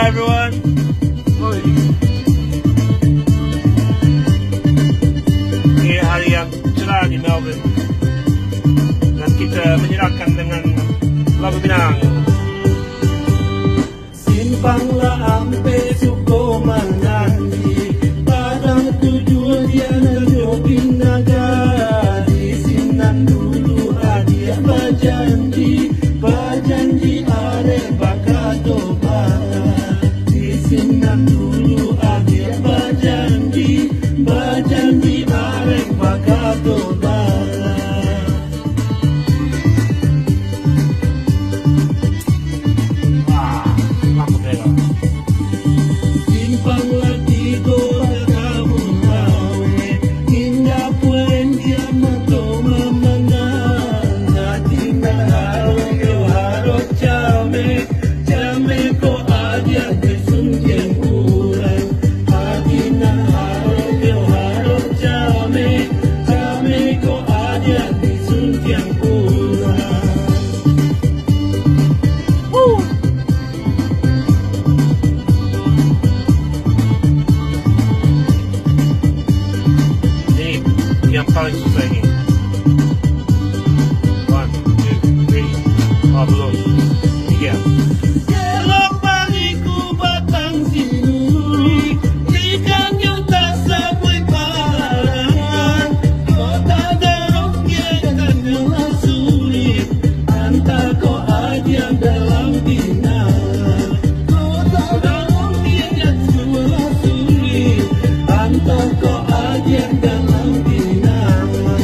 Hi everyone. Ini hari yang cerah di Melbourne dan kita menyerahkan dengan lagu Minang. Simpanglah ampe suko menanti padang tujuan dia nerjobin naga di sinan dulu adia berjanji are bakato bala di sinan dulu adia berjanji are bakato bala. Simpanglah tigo kamu tawe indah puen dia mato mamana natina haro chame ko aja disunjen kurang natina haro chame ko aja disunjen kurang. Yang paling susah ini. 1, 2, 3. Belum. 3. Elok bagiku batang sinuri ikan yang tak sampai parangan kota darong kan yang sulit entah kau aja dalam dinara kota darong kan semua sulit entah kau aja dalam dinara.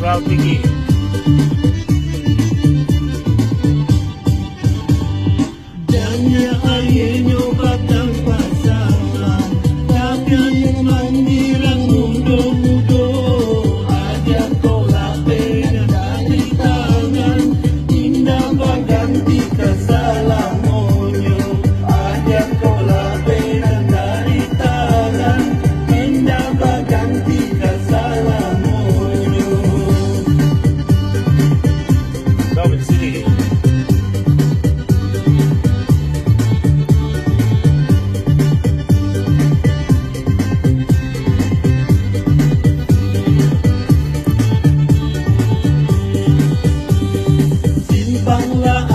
Terlalu tinggi. Janya ayenyo batang pasangan takkan yang mandirang mudo-mudo aja kau lapen dari tangan indah baganti kesalamonyo aja kau lapen dari tangan indah baganti kesalamonyo. Jauh di sini. Simpanglah